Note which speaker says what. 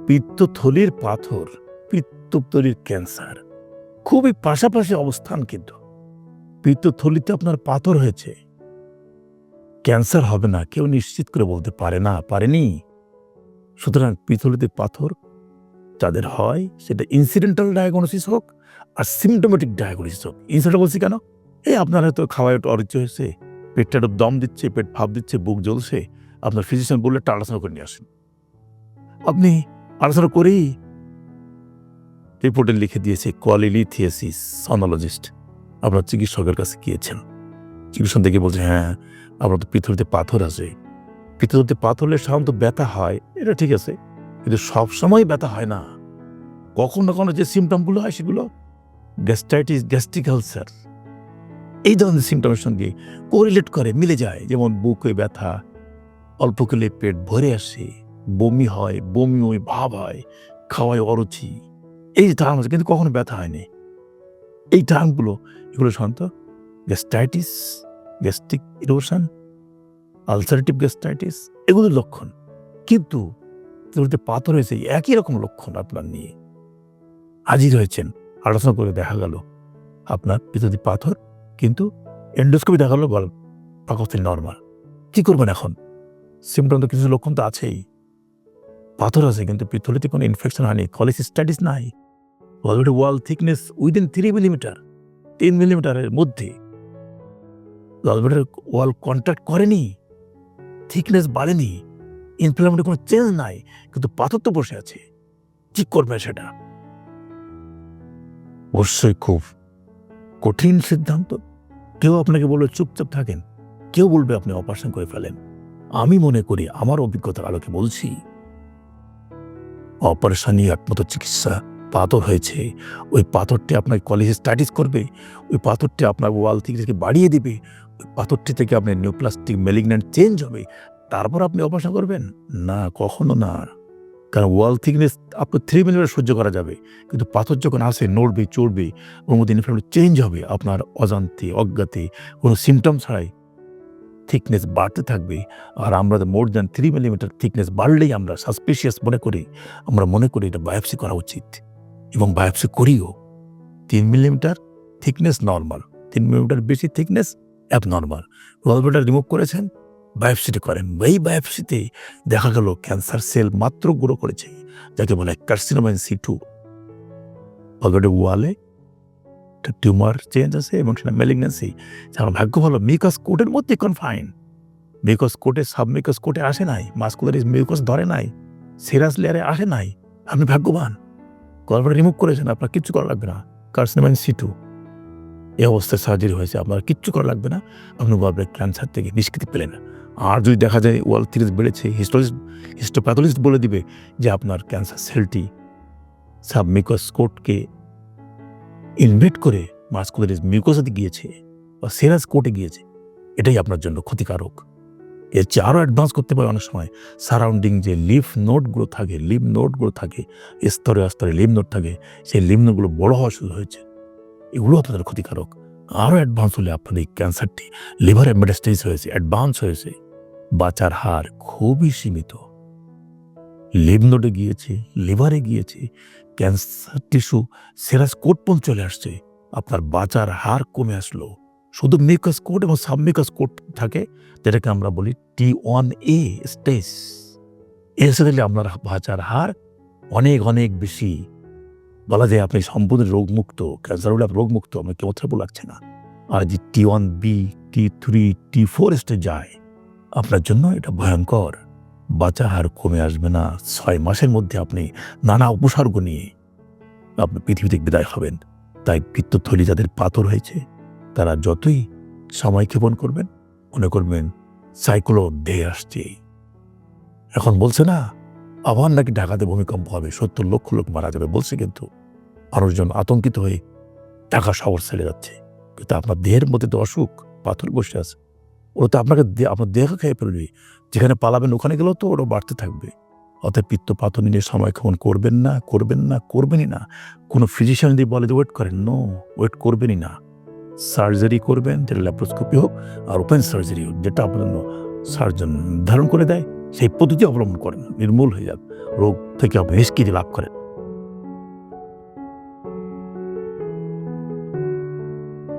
Speaker 1: পিত্তথলির পাথর, পিত্তথলির ক্যান্সার খুবই পাশাপাশি অবস্থান। কিন্তু পিত্তথলিতে আপনার পাথর হয়েছে, ক্যান্সার হবে না কেউ নিশ্চিত করে বলতে পারে না, পারেনি। সুতরাং পিত্তথলিতে পাথর যাদের হয় সেটা ইনসিডেন্টাল ডায়াগনোসিস হোক আর সিমটোমেটিক ডায়াগনোসিস হোক। ইনসিডেন্টাল বলছি কেন? আপনার হয়তো খাওয়ায় একটু অরুচি হয়েছে, পেটটা একটু দম দিচ্ছে, পেট ভাপ দিচ্ছে, বুক জ্বলছে, আপনার ফিজিশিয়ান বললে একটা আলোচনা করে নিয়ে আসেন। আপনি আলোচনা করেই রিপোর্টে লিখে দিয়েছে কোয়ালিলিথিয়াসিস, সনোলজিস্ট। আপনার চিকিৎসকের কাছে গিয়েছেন, চিকিৎসক দেখে বলছে হ্যাঁ আপনার তো পিত্তথলিতে পাথর আছে। পিত্তথলিতে পাথর হলে সাধারণত ব্যথা হয়, এটা ঠিক আছে, কিন্তু সবসময় ব্যথা হয় না। কখনো না কখনো যে সিমটমগুলো হয় সেগুলো গ্যাস্ট্রাইটিস, গ্যাস্ট্রিক আলসার, এই ধরনের সিমটমের সঙ্গে কোরিলেট করে, মিলে যায়। যেমন বুকে ব্যথা, অল্প খেলে পেট ভরে আসে, বমি হয়, বমি ওই ভাব হয়, খাওয়ায় অরুচি, এই যে টার্ম আছে, কিন্তু কখনো ব্যথা হয়নি। এই টার্মগুলো এগুলো সাধারণত gastritis, gastric erosion, ulcerative gastritis, এগুলোর লক্ষণ। কিন্তু পাথর হয়েছে, একই রকম লক্ষণ আপনার নিয়ে হাজির হয়েছেন। আলোচনা করে দেখা গেল আপনার পিত্তথলি পাথর, কিন্তু এন্ডোস্কোপি দেখা গেল পাকস্থলী নর্মাল। কি করবেন এখন? সিমটম তো কিছু লক্ষণ তো আছেই, পাথর আছে কিন্তু পিত্তথলিতে কোনো ইনফেকশন হয়নি, কলিসিস্টাইটিস নাই, গলব্লাডার ওয়াল থিকনেস উইদিন 3 মিলিমিটার, 3 মিলিমিটারের মধ্যে গলব্লাডার ওয়াল কন্ট্রাক্ট করেনি, থিকনেস বাড়েনি, ইনফ্লামেটরি কোনো চেঞ্জ নাই, কিন্তু পাথর তো বসে আছে। কি করবেন সেটা? অবশ্যই খুব কঠিন সিদ্ধান্ত। কেউ আপনাকে বলবে চুপচাপ থাকেন, কেউ বলবে আপনি অপারেশন করে ফেলেন। আমি মনে করি, আমার অভিজ্ঞতার আলোকে বলছি, অপারেশনই একমাত্র চিকিৎসা। পাথর হয়েছে, ওই পাথরটি আপনার কলিসিস্টাইটিস করবে, ওই পাথরটি আপনার ওয়াল থিকনেসকে বাড়িয়ে দিবে, ওই পাথরটি থেকে আপনার নিউপ্লাস্টিক ম্যালিগন্যান্ট চেঞ্জ হবে, তারপর আপনি অপারেশন করবেন? না, কখনো না। কারণ ওয়াল থিকনেস আপনার 3 মিলিমিটার সহ্য করা যাবে, কিন্তু পাথর যখন আসে নড়বে, চড়বে, ওর মধ্যে ইনফ্লামেটরি চেঞ্জ হবে, আপনার অজান্তে, অজ্ঞাতে, কোনো সিমটম ছাড়াই থিকনেস বাড়তে থাকবে। আর আমরা মোর দ্যান 3 মিলিমিটার থিকনেস বাড়লেই আমরা সাসপিশিয়াস মনে করি, আমরা মনে করি এটা বায়োপসি করা উচিত, এবং বায়োপসি করিও। 3 মিলিমিটার থিকনেস নর্মাল, 3 মিলিমিটার বেশি থিকনেস অ্যাবনর্মাল। গলব্লাডার রিমুভ করেছেন, বায়োপসিটি করেন। এই বায়োপসিতে দেখা গেল ক্যান্সার সেল মাত্র গ্রো করেছে, যাকে বলে কার্সিনোমা ইন সিটু। গলব্লাডার ওয়ালে একটা টিউমার চেঞ্জ আছে এবং সেটা ম্যালিগন্যান্সি। আমার ভাগ্য ভালো মিউকাস কোটের মধ্যে কনফাইন, মিউকাস কোটে, সাবমিউকাস কোটে আসে নাই, মাস্কুলারিস মিউকাস ধরে নাই, সেরাস লেয়ারে আসে নাই। আপনি ভাগ্যবান, গলব্লাডার রিমুভ করেছেন, আপনার কিচ্ছু করা লাগবে না। কার্সিনোমা ইন সিটু, এই অবস্থায় সার্জারি হয়েছে, আপনার কিচ্ছু করা লাগবে না, আপনি গলব্লাডার ক্যান্সার থেকে নিষ্কৃতি পেলেন। আর যদি দেখা যায় ওয়াল থিকনেস বেড়েছে, হিস্টোপ্যাথোলজিস্ট বলে দিবে যে আপনার ক্যান্সার সেলটি সাবমিউকাস কোটকে ইনভেট করে মাস্কুলারিস মিউকোসাতে গিয়েছে বা সেরাস কোটে গিয়েছে, এটাই আপনার জন্য ক্ষতিকারক। এর চেয়ে আরও অ্যাডভান্স করতে পারে অনেক সময়। সারাউন্ডিং যে লিফ নোডগুলো থাকে, স্তরে স্তরে লিম্ফ নোড থাকে, সেই লিম্ফ নোডগুলো বড় হওয়া শুরু হয়েছে, এগুলো আপনাদের ক্ষতিকারক। আরও অ্যাডভান্স হলে আপনার এই ক্যান্সারটি লিভারে মেটাস্টেসিস হয়েছে, অ্যাডভান্স হয়েছে, বাঁচার হার খুবই সীমিত। লিম্ফ নোডে গিয়েছে, লিভারে গিয়েছে, ক্যান্সার টিস্যু সেরাস কোট পর্যন্ত চলে আসছে, আপনার বাঁচার হার কমে আসলো। শুধু মিউকাস কোট এবং সাবমিউকাস কোট থাকে, যেটাকে আমরা বলি T1A স্টেজ। এর সাথে আপনার বাঁচার হার অনেক অনেক বেশি। বলা যায় আপনি সম্পূর্ণ রোগমুক্ত, ক্যান্সার হলে রোগমুক্ত, আপনার কেমোথেরাপি লাগছে না। আর যে T1B, T3, T4 স্টেজ যায়, আপনার জন্য এটা ভয়ঙ্কর। বাঁচা হার কমে আসবে না। 6 মাসের মধ্যে আপনি নানা উপসর্গ নিয়ে আপনি পৃথিবী থেকে বিদায় হবেন। তাই পিত্তথলি যাদের পাথর হয়েছে, তারা যতই সময় ক্ষেপণ করবেন, মনে করবেন সাইক্লোন ধেয়ে আসছে। এখন বলছে না আবার নাকি ঢাকাতে ভূমিকম্প হবে, 70 লক্ষ লোক মারা যাবে বলছে, কিন্তু মানুষজন আতঙ্কিত হয়ে ঢাকা শহর ছেড়ে যাচ্ছে। কিন্তু আপনার দেহের মধ্যে তো অসুখ, পাথর বসে আছে, ওরা তো আপনাকে আপনার দেহ খেয়ে ফেলবে। যেখানে পালাবেন ওখানে গেলেও তো ওরা বাড়তে থাকবে। অতএব পিত্ত পাথর নিয়ে সময় ক্ষেপণ করবেনই না। কোনো ফিজিশিয়ান যদি বলে যে ওয়েট করেন, নো, ওয়েট করবেনই না। সার্জারি করবেন, যেটা ল্যাপ্রোস্কোপি হোক আর ওপেন সার্জারি হোক, যেটা আপনার সার্জন নির্ধারণ করে দেয়, সেই পদ্ধতি অবলম্বন করেন, নির্মূল হয়ে যাবে, রোগ থেকে আপনি নিষ্কৃতি লাভ করেন।